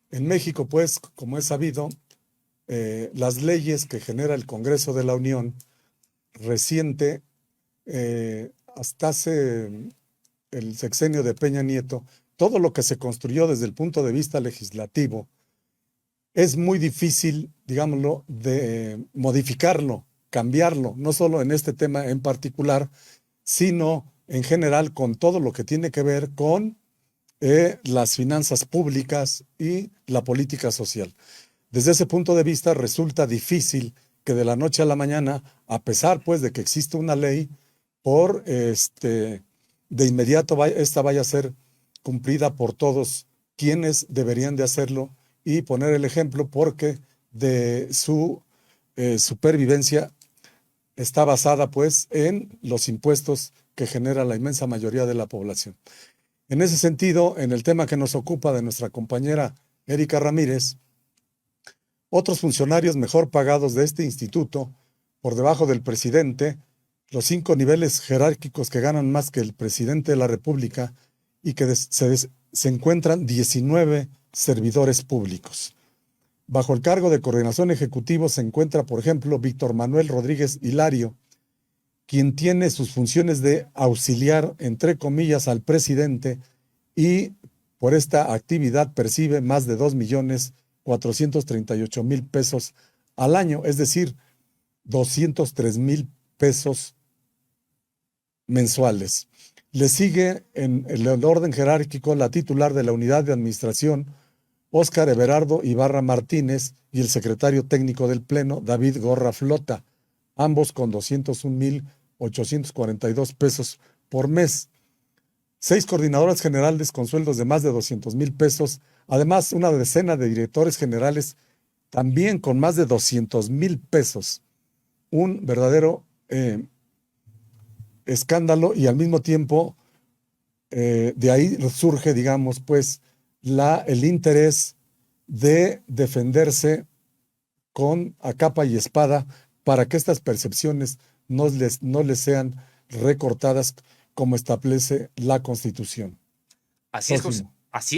En México, pues, como es sabido, las leyes que genera el Congreso de la Unión reciente, hasta hace el sexenio de Peña Nieto, todo lo que se construyó desde el punto de vista legislativo, es muy difícil, digámoslo, de modificarlo, cambiarlo, no solo en este tema en particular, sino en general con todo lo que tiene que ver con las finanzas públicas y la política social. Desde ese punto de vista resulta difícil que de la noche a la mañana, a pesar pues de que existe una ley, de inmediato esta vaya a ser cumplida por todos quienes deberían de hacerlo y poner el ejemplo, porque de su supervivencia está basada pues en los impuestos que genera la inmensa mayoría de la población. En ese sentido, en el tema que nos ocupa de nuestra compañera Erika Ramírez, otros funcionarios mejor pagados de este instituto, por debajo del presidente, los 5 niveles jerárquicos que ganan más que el presidente de la República, y que se encuentran 19 servidores públicos. Bajo el cargo de coordinación ejecutivo se encuentra, por ejemplo, Víctor Manuel Rodríguez Hilario, quien tiene sus funciones de auxiliar, entre comillas, al presidente, y por esta actividad percibe más de 2,438,000 pesos al año, es decir, 203,000 pesos mensuales. Le sigue en el orden jerárquico la titular de la Unidad de Administración, Óscar Everardo Ibarra Martínez, y el secretario técnico del Pleno, David Gorra Flota, ambos con 201,842 pesos por mes. 6 coordinadoras generales con sueldos de más de 200,000 pesos, además una decena de directores generales también con más de 200,000 pesos. Un verdadero escándalo, y al mismo tiempo de ahí surge, digamos, pues el interés de defenderse a capa y espada para que estas percepciones no les sean recortadas como establece la Constitución. Así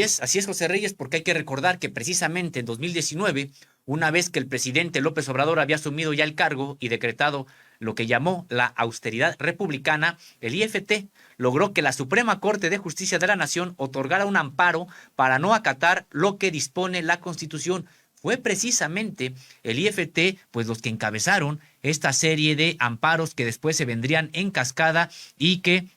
es, José Reyes, porque hay que recordar que precisamente en 2019, una vez que el presidente López Obrador había asumido ya el cargo y decretado lo que llamó la austeridad republicana, el IFT logró que la Suprema Corte de Justicia de la Nación otorgara un amparo para no acatar lo que dispone la Constitución. Fue precisamente el IFT, pues, los que encabezaron esta serie de amparos que después se vendrían en cascada y que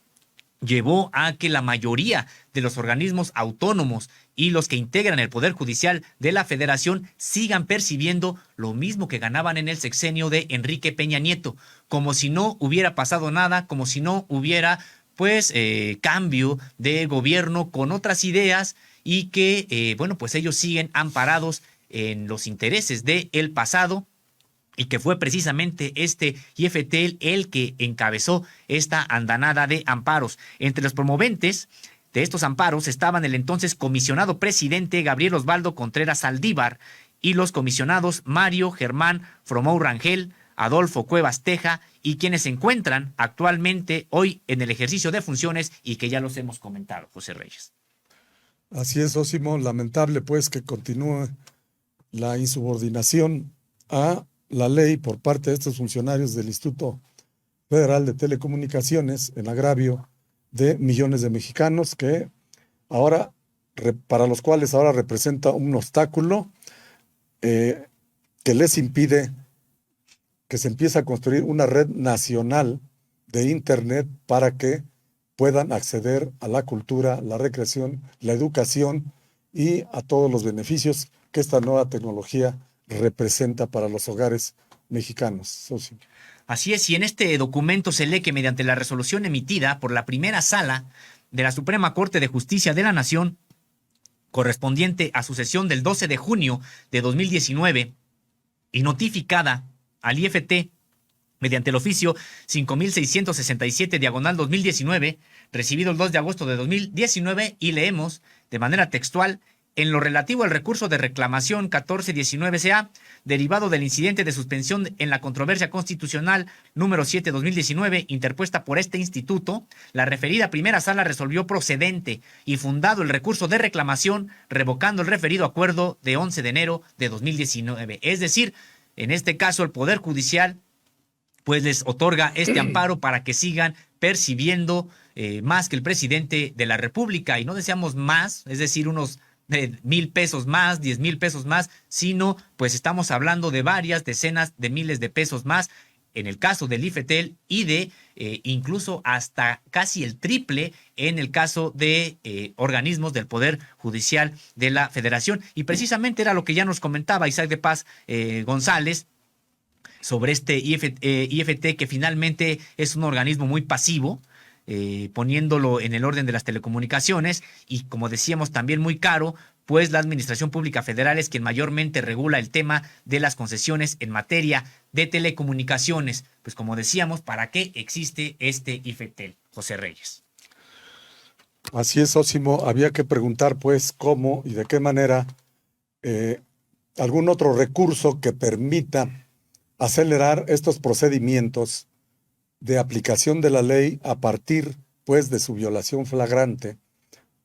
llevó a que la mayoría de los organismos autónomos y los que integran el Poder Judicial de la Federación sigan percibiendo lo mismo que ganaban en el sexenio de Enrique Peña Nieto, como si no hubiera pasado nada, como si no hubiera pues cambio de gobierno con otras ideas, y que pues ellos siguen amparados en los intereses del pasado, y que fue precisamente este IFT el que encabezó esta andanada de amparos. Entre los promoventes de estos amparos estaban el entonces comisionado presidente Gabriel Osvaldo Contreras Saldívar y los comisionados Mario Germán Fromou Rangel, Adolfo Cuevas Teja, y quienes se encuentran actualmente hoy en el ejercicio de funciones y que ya los hemos comentado, José Reyes. Así es, Osimo, lamentable pues que continúe la insubordinación a la ley por parte de estos funcionarios del Instituto Federal de Telecomunicaciones en agravio de millones de mexicanos que ahora, para los cuales ahora representa un obstáculo que les impide que se empiece a construir una red nacional de Internet para que puedan acceder a la cultura, la recreación, la educación y a todos los beneficios que esta nueva tecnología representa para los hogares mexicanos. Socio. Así es, y en este documento se lee que mediante la resolución emitida por la primera sala de la Suprema Corte de Justicia de la Nación, correspondiente a su sesión del 12 de junio de 2019 y notificada al IFT mediante el oficio 5667/2019, recibido el 2 de agosto de 2019, y leemos de manera textual: en lo relativo al recurso de reclamación 1419-CA, derivado del incidente de suspensión en la controversia constitucional número 7/2019, interpuesta por este instituto, la referida primera sala resolvió procedente y fundado el recurso de reclamación, revocando el referido acuerdo de 11 de enero de 2019. Es decir, en este caso el Poder Judicial pues les otorga este amparo para que sigan percibiendo más que el presidente de la República, y no deseamos más, es decir, unos 1,000 pesos más, 10,000 pesos más, sino pues estamos hablando de varias decenas de miles de pesos más en el caso del IFETEL y de incluso hasta casi el triple en el caso de organismos del Poder Judicial de la Federación. Y precisamente era lo que ya nos comentaba Isaac de Paz González sobre este IFT, que finalmente es un organismo muy pasivo, poniéndolo en el orden de las telecomunicaciones, y como decíamos también muy caro, pues la Administración Pública Federal es quien mayormente regula el tema de las concesiones en materia de telecomunicaciones. Pues como decíamos, ¿para qué existe este IFETEL, José Reyes? Así es, Ósimo. Había que preguntar, pues, cómo y de qué manera algún otro recurso que permita acelerar estos procedimientos de aplicación de la ley a partir, pues, de su violación flagrante.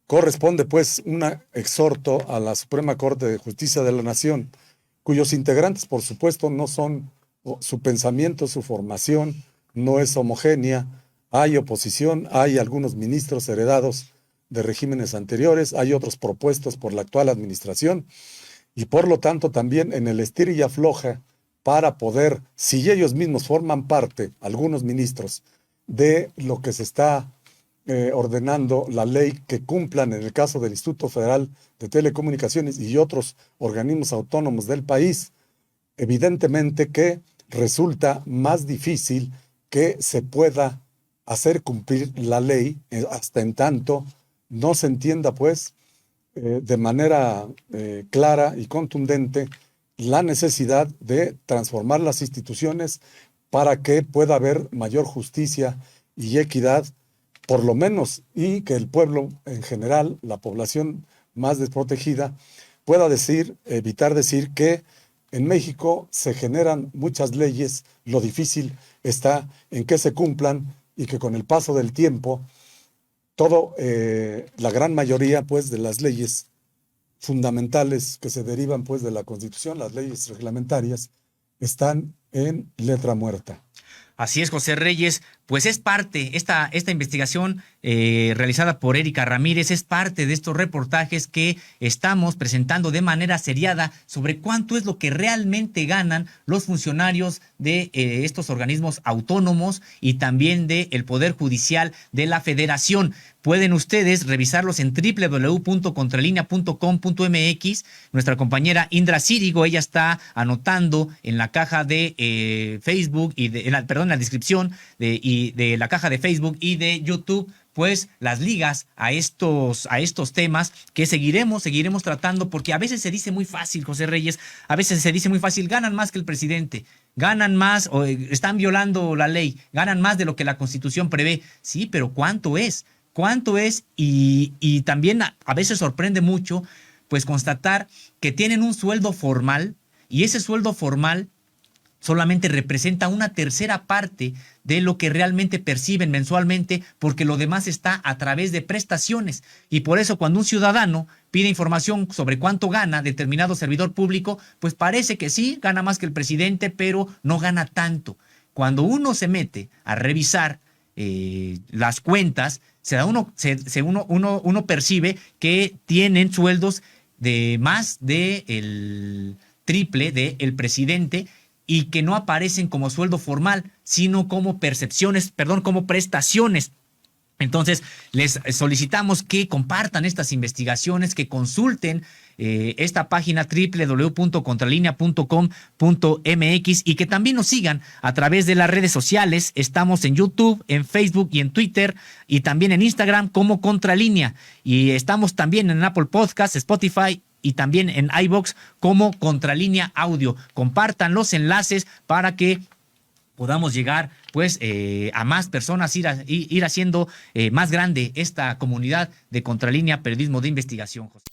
Corresponde, pues, un exhorto a la Suprema Corte de Justicia de la Nación, cuyos integrantes, por supuesto, no son, su pensamiento, su formación no es homogénea. Hay oposición, hay algunos ministros heredados de regímenes anteriores, hay otros propuestos por la actual administración, y por lo tanto también en el estir y afloja para poder, si ellos mismos forman parte, algunos ministros, de lo que se está ordenando la ley, que cumplan en el caso del Instituto Federal de Telecomunicaciones y otros organismos autónomos del país, evidentemente que resulta más difícil que se pueda hacer cumplir la ley hasta en tanto no se entienda, pues, de manera clara y contundente la necesidad de transformar las instituciones para que pueda haber mayor justicia y equidad, por lo menos, y que el pueblo en general, la población más desprotegida, pueda evitar decir que en México se generan muchas leyes, lo difícil está en que se cumplan, y que con el paso del tiempo, la gran mayoría, pues, de las leyes fundamentales que se derivan, pues, de la Constitución, las leyes reglamentarias, están en letra muerta. Así es, José Reyes, pues es parte, esta investigación realizada por Erika Ramírez es parte de estos reportajes que estamos presentando de manera seriada sobre cuánto es lo que realmente ganan los funcionarios de estos organismos autónomos y también del Poder Judicial de la Federación. Pueden ustedes revisarlos en www.contralinea.com.mx. Nuestra compañera Indra Círigo, ella está anotando en la caja de Facebook y en la descripción de la caja de Facebook y de YouTube, pues las ligas a estos temas que seguiremos tratando, porque a veces se dice muy fácil, José Reyes, a veces se dice muy fácil: ganan más que el presidente, ganan más, o están violando la ley, ganan más de lo que la Constitución prevé. Sí, pero ¿cuánto es? ¿Cuánto es? Y también a veces sorprende mucho, pues, constatar que tienen un sueldo formal, y ese sueldo formal solamente representa una tercera parte de lo que realmente perciben mensualmente, porque lo demás está a través de prestaciones. Y por eso, cuando un ciudadano pide información sobre cuánto gana determinado servidor público, pues parece que sí, gana más que el presidente, pero no gana tanto. Cuando uno se mete a revisar las cuentas, uno percibe que tienen sueldos de más del triple del presidente, y que no aparecen como sueldo formal, sino como percepciones, perdón, como prestaciones. Entonces, les solicitamos que compartan estas investigaciones, que consulten esta página www.contralinea.com.mx y que también nos sigan a través de las redes sociales. Estamos en YouTube, en Facebook y en Twitter y también en Instagram como Contralínea. Y estamos también en Apple Podcasts, Spotify y también en iVoox como Contralínea Audio. Compartan los enlaces para que podamos llegar pues a más personas, ir haciendo más grande esta comunidad de Contralínea Periodismo de Investigación, José.